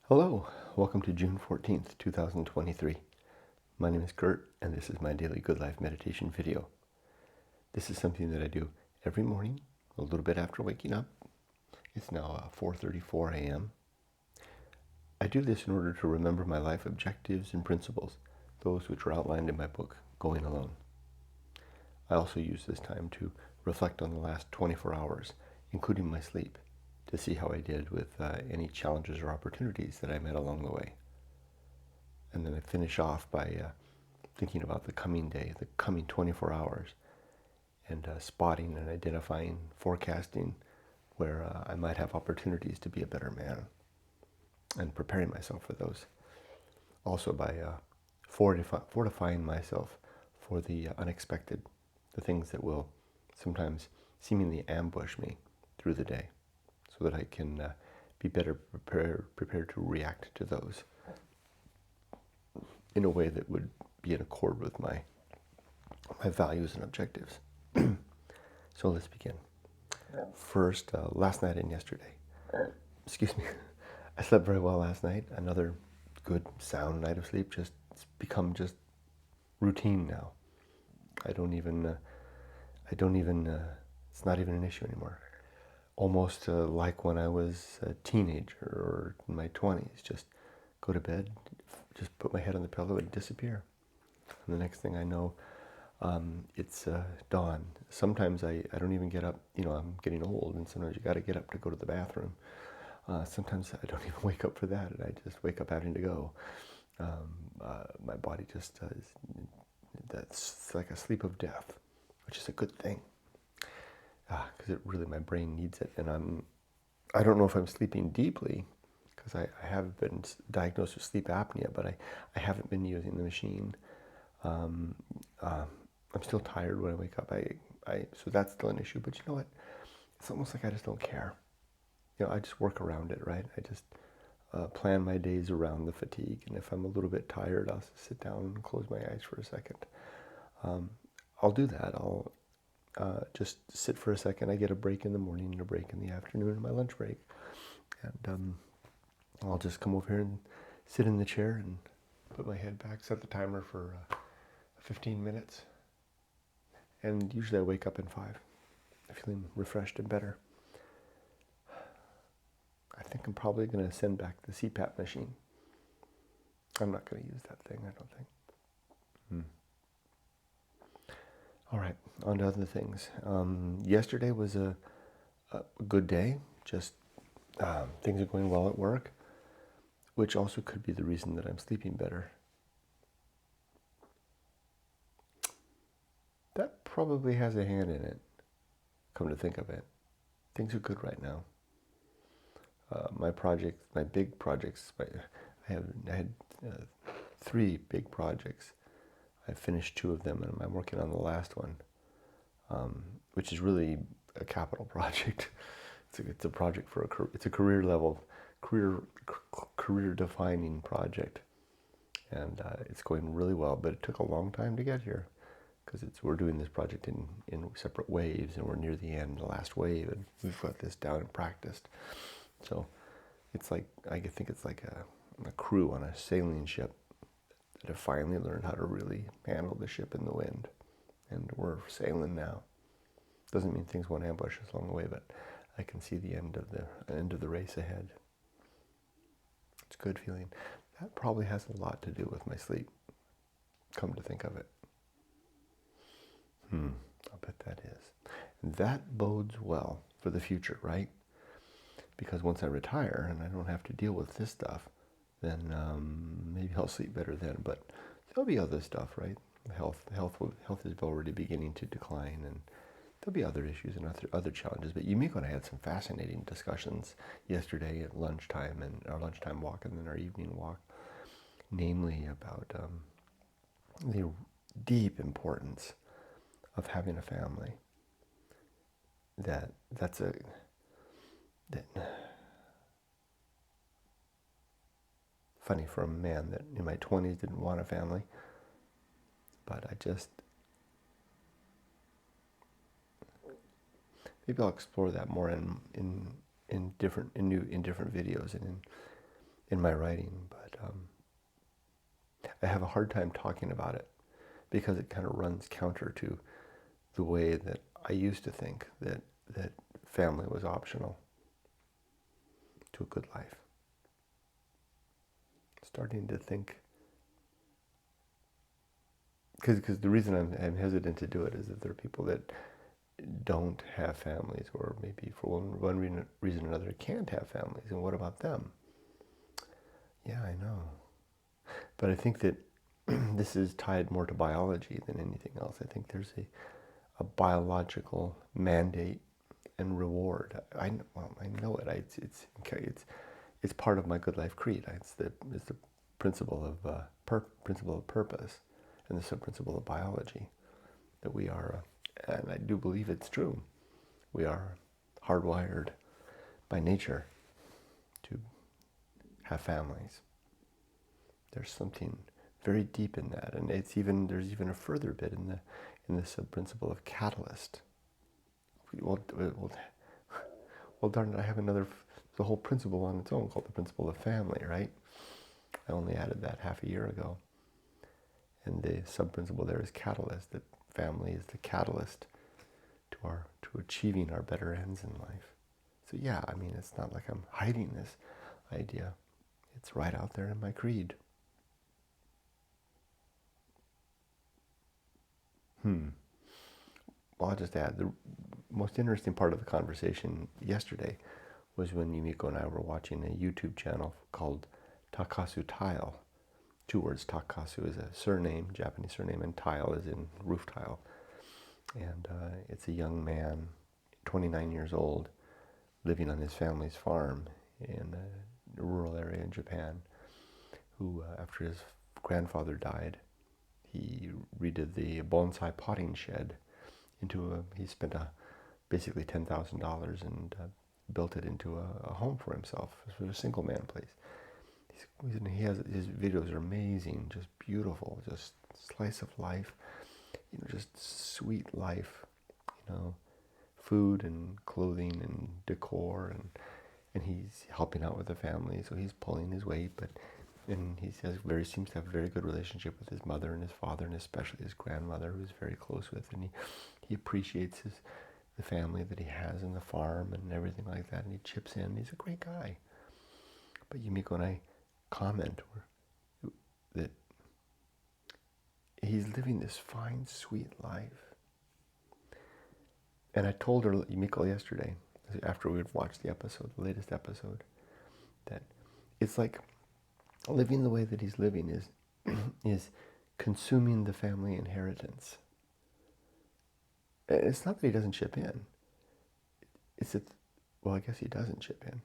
Hello, welcome to June 14th, 2023. My name is Kurt, and this is my daily Good Life meditation video. This is something that I do every morning, a little bit after waking up. It's now 4:34 a.m. I do this in order to remember my life objectives and principles, those which are outlined in my book, Going Alone. I also use this time to reflect on the last 24 hours, including my sleep, to see how I did with any challenges or opportunities that I met along the way. And then I finish off by thinking about the coming day, the coming 24 hours, and spotting and identifying, forecasting where I might have opportunities to be a better man, and preparing myself for those. Also by fortifying myself for the unexpected, the things that will sometimes seemingly ambush me through the day, so that I can be better prepared to react to those in a way that would be in accord with my values and objectives. So let's begin. First, last night and yesterday. Excuse me. I slept very well last night. Another good, sound night of sleep. It's become just routine now. It's not even an issue anymore. Almost like when I was a teenager or in my 20s. Just go to bed, just put my head on the pillow and disappear. And the next thing I know, it's dawn. Sometimes I don't even get up. I'm getting old, and sometimes you got to get up to go to the bathroom. Sometimes I don't even wake up for that, and I just wake up having to go. My body just that's like a sleep of death, which is a good thing, because my brain needs it. And I don't know if I'm sleeping deeply, because I have been diagnosed with sleep apnea, but I haven't been using the machine. I'm still tired when I wake up. So that's still an issue. But you know what? It's almost like I just don't care. I just work around it, right? I just plan my days around the fatigue. And if I'm a little bit tired, I'll sit down and close my eyes for a second. I'll do that. I'll just sit for a second. I get a break in the morning and a break in the afternoon and my lunch break. And I'll just come over here and sit in the chair and put my head back, set the timer for 15 minutes. And usually I wake up in 5, feeling refreshed and better. I think I'm probably going to send back the CPAP machine. I'm not going to use that thing, I don't think. All right, on to other things. Yesterday was a good day. Just things are going well at work, which also could be the reason that I'm sleeping better. That probably has a hand in it, come to think of it. Things are good right now. My big projects, I had 3 big projects. I finished 2 of them, and I'm working on the last one, which is really a capital project. It's a project it's a career defining project, and it's going really well. But it took a long time to get here, because we're doing this project in separate waves, and we're near the end, the last wave, and we've got this down and practiced. So it's like, I think it's like a crew on a sailing ship that have finally learned how to really handle the ship in the wind, and we're sailing now. Doesn't mean things won't ambush us along the way, but I can see the end of the race ahead. It's a good feeling. That probably has a lot to do with my sleep, come to think of it. I'll bet that is. That bodes well for the future, right? Because once I retire and I don't have to deal with this stuff, then maybe I'll sleep better then. But there'll be other stuff, right? Health is already beginning to decline, and there'll be other issues and other challenges. But Yumiko and I had some fascinating discussions yesterday at lunchtime, and our lunchtime walk and then our evening walk, namely about the deep importance of having a family. Funny for a man that in my 20s didn't want a family, but maybe I'll explore that more in different videos and in my writing, but I have a hard time talking about it because it kind of runs counter to the way that I used to think that family was optional to a good life. Starting to think, because the reason I'm hesitant to do it is that there are people that don't have families, or maybe for one reason or another can't have families, and what about them? Yeah, I know. But I think that this is tied more to biology than anything else. I think there's a biological mandate and reward. I know it. It's part of my good life creed. It's the principle of principle of purpose, and the sub-principle of biology, that we are, and I do believe it's true, we are hardwired by nature to have families. There's something very deep in that, and there's even a further bit in the sub-principle of catalyst. Well, darn it, I have the whole principle on its own called the principle of family, right? I only added that half a year ago. And the sub-principle there is catalyst, that family is the catalyst to achieving our better ends in life. So yeah, I mean, it's not like I'm hiding this idea. It's right out there in my creed. Well, I'll just add, the most interesting part of the conversation yesterday was when Yumiko and I were watching a YouTube channel called Takasu Tile. 2 words, Takasu is a surname, Japanese surname, and tile is in roof tile. And it's a young man, 29 years old, living on his family's farm in a rural area in Japan, who, after his grandfather died, he redid the bonsai potting shed he spent basically $10,000 and built it into a home for himself. It was a single man place. His videos are amazing, just beautiful, just slice of life, just sweet life, food and clothing and decor, and he's helping out with the family, so he's pulling his weight, and he seems to have a very good relationship with his mother and his father, and especially his grandmother, who he's very close with, and he appreciates the family that he has and the farm and everything like that, and he chips in. He's a great guy. But Yumiko and I comment that he's living this fine, sweet life. And I told her, Yumiko, yesterday, after we had watched the latest episode, that it's like living the way that he's living is consuming the family inheritance. It's not that he doesn't chip in. I guess he doesn't chip in.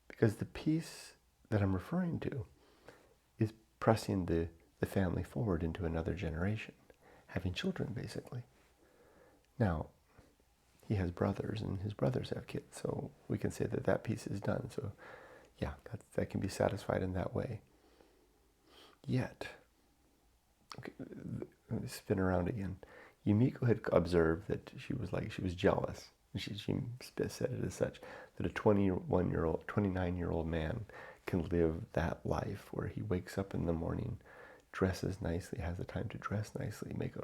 Because the piece that I'm referring to is pressing the family forward into another generation, having children, basically. Now, he has brothers, and his brothers have kids, so we can say that piece is done. So, yeah, that can be satisfied in that way. Yet, okay, let me spin around again. Yumiko had observed that she was jealous. And she said it as such, that a 29-year-old man can live that life where he wakes up in the morning, dresses nicely, has the time to dress nicely, make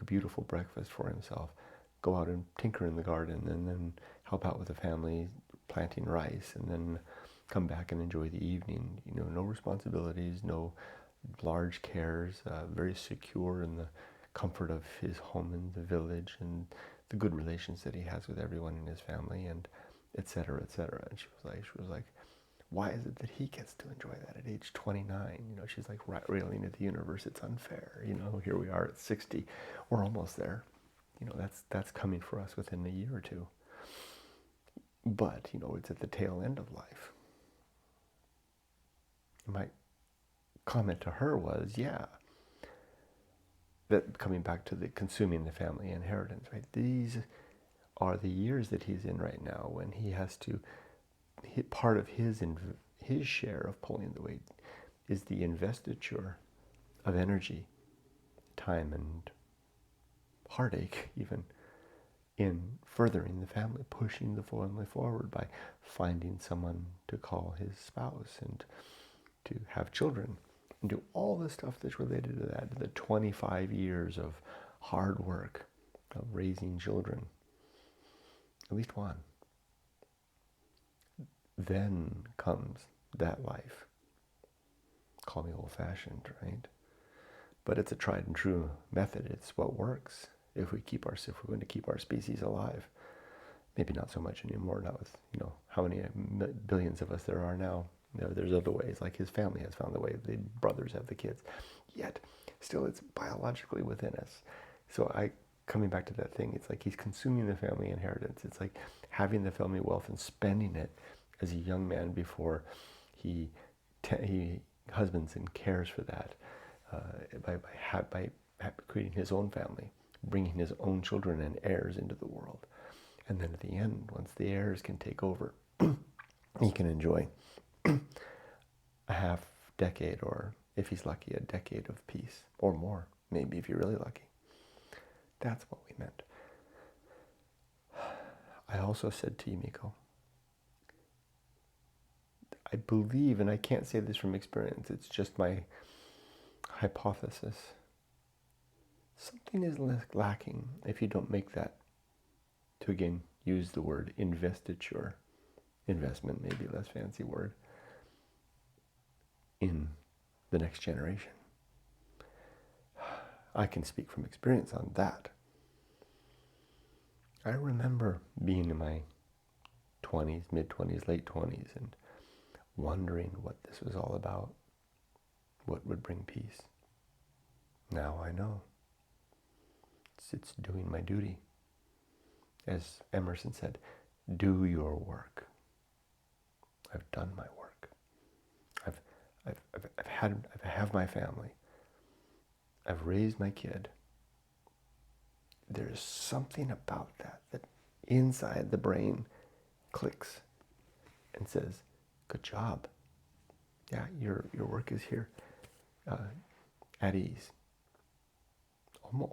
a beautiful breakfast for himself, go out and tinker in the garden, and then help out with the family planting rice, and then come back and enjoy the evening. No responsibilities, no large cares, very secure in the comfort of his home in the village, and the good relations that he has with everyone in his family, and et cetera, et cetera. And she was like, why is it that he gets to enjoy that at age 29? She's like railing at the universe. It's unfair. Here we are at 60. We're almost there. That's coming for us within a year or two. But, it's at the tail end of life. My comment to her was, yeah, that coming back to the consuming the family inheritance, right? These are the years that he's in right now when he has to, part of his share of pulling the weight is the investiture of energy, time, and heartache even, in furthering the family, pushing the family forward by finding someone to call his spouse and to have children and do all the stuff that's related to that, the 25 years of hard work of raising children, at least one. Then comes that life. Call me old-fashioned, right? But it's a tried and true method. It's what works if we're going to keep our species alive. Maybe not so much anymore, not with how many billions of us there are now. There's other ways, like his family has found the way. The brothers have the kids. Yet, still, it's biologically within us. So coming back to that thing, it's like he's consuming the family inheritance. It's like having the family wealth and spending it as a young man before he husbands and cares for that by creating his own family, bringing his own children and heirs into the world. And then at the end, once the heirs can take over, he can enjoy a half decade, or if he's lucky, a decade of peace, or more, maybe if you're really lucky. That's what we meant. I also said to you, Miko, I believe, and I can't say this from experience, it's just my hypothesis, something is lacking if you don't make that, to again use the word investiture, investment, maybe less fancy word, in the next generation. I can speak from experience on that. I remember being in my 20s, mid-20s, late 20s, and wondering what this was all about, what would bring peace. Now I know. It's doing my duty. As Emerson said, do your work. I've done my work. I have my family. I've raised my kid. There's something about that inside the brain clicks and says, good job. Yeah, your work is here. At ease.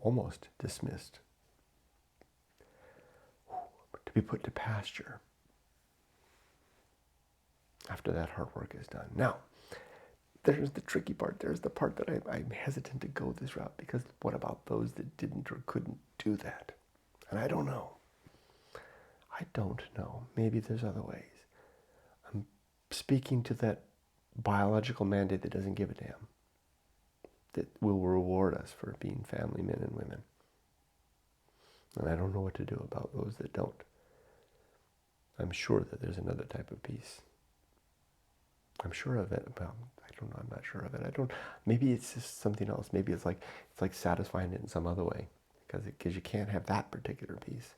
Almost dismissed. To be put to pasture after that hard work is done. Now, there's the tricky part. There's the part that I'm hesitant to go this route, because what about those that didn't or couldn't do that? And I don't know. I don't know. Maybe there's other ways. I'm speaking to that biological mandate that doesn't give a damn, that will reward us for being family men and women. And I don't know what to do about those that don't. I'm sure that there's another type of peace. I'm sure of it. Well, I don't know. I'm not sure of it. Maybe it's just something else. Maybe it's like satisfying it in some other way, because you can't have that particular peace.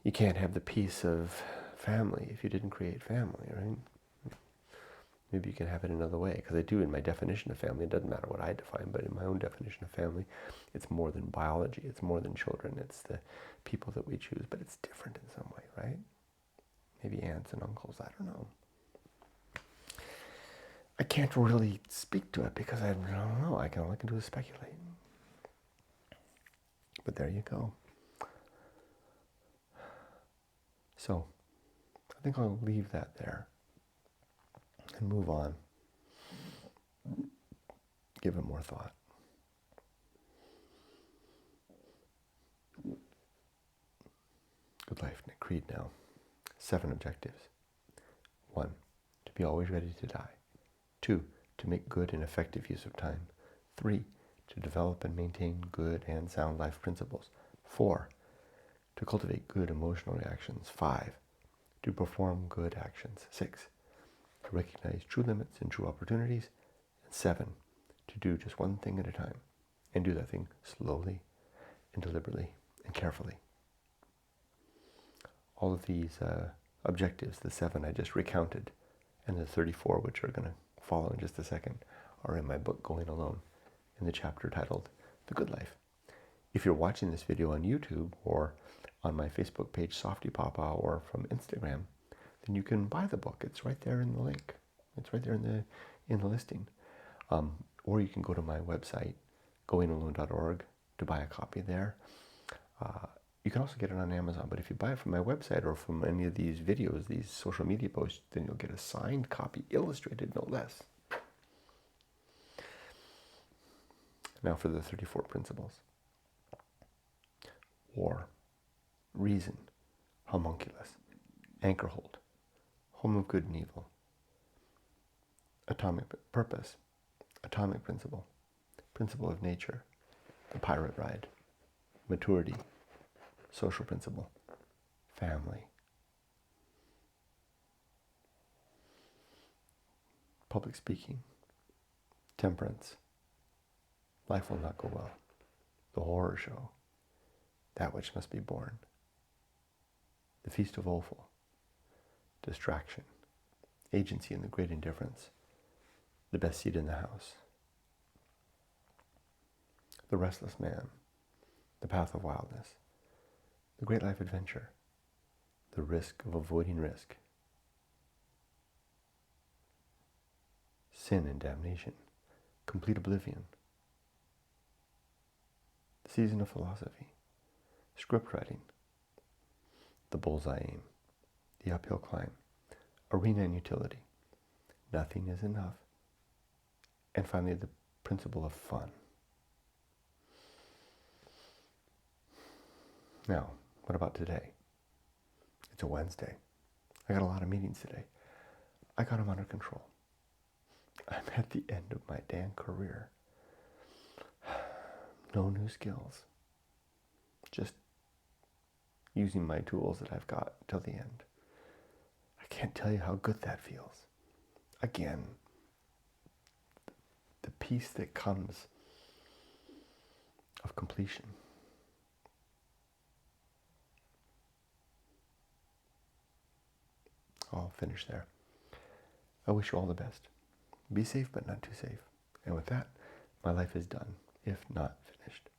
You can't have the peace of family if you didn't create family, right? Maybe you can have it another way, because I do in my definition of family. It doesn't matter what I define, but in my own definition of family, it's more than biology. It's more than children. It's the people that we choose, but it's different in some way, right? Maybe aunts and uncles. I don't know. I can't really speak to it because I don't know. All I can do is speculate. But there you go. So, I think I'll leave that there and move on. Give it more thought. Good life creed now. 7 objectives. 1, to be always ready to die. 2, to make good and effective use of time. 3, to develop and maintain good and sound life principles. 4, to cultivate good emotional reactions. 5, to perform good actions. 6, to recognize true limits and true opportunities. And 7, to do just one thing at a time, and do that thing slowly and deliberately and carefully. All of these objectives, the 7 I just recounted, and the 34, which are going to follow in just a second, are in my book, Going Alone, in the chapter titled The Good Life. If you're watching this video on YouTube or on my Facebook page, softypapa, or from Instagram, then you can buy the book. It's right there in the link. It's right there in the listing. Or you can go to my website, goingalone.org, to buy a copy there. You can also get it on Amazon, but if you buy it from my website or from any of these videos, these social media posts, then you'll get a signed copy, illustrated no less. Now for the 34 principles. War, reason, homunculus, anchor hold, home of good and evil, atomic purpose, atomic principle, principle of nature, the pirate ride, maturity, social principle, family, public speaking, temperance, life will not go well, the horror show, that which must be born, the feast of offal, distraction, agency in the great indifference, the best seat in the house, the restless man, the path of wildness, the great life adventure, the risk of avoiding risk, sin and damnation, complete oblivion, the season of philosophy, script writing, the bullseye aim, the uphill climb, arena and utility, nothing is enough, and finally the principle of fun. Now, what about today? It's a Wednesday. I got a lot of meetings today. I got them under control. I'm at the end of my damn career. No new skills. Just using my tools that I've got till the end. I can't tell you how good that feels. Again, the peace that comes of completion. I'll finish there. I wish you all the best. Be safe, but not too safe. And with that, my life is done, if not finished.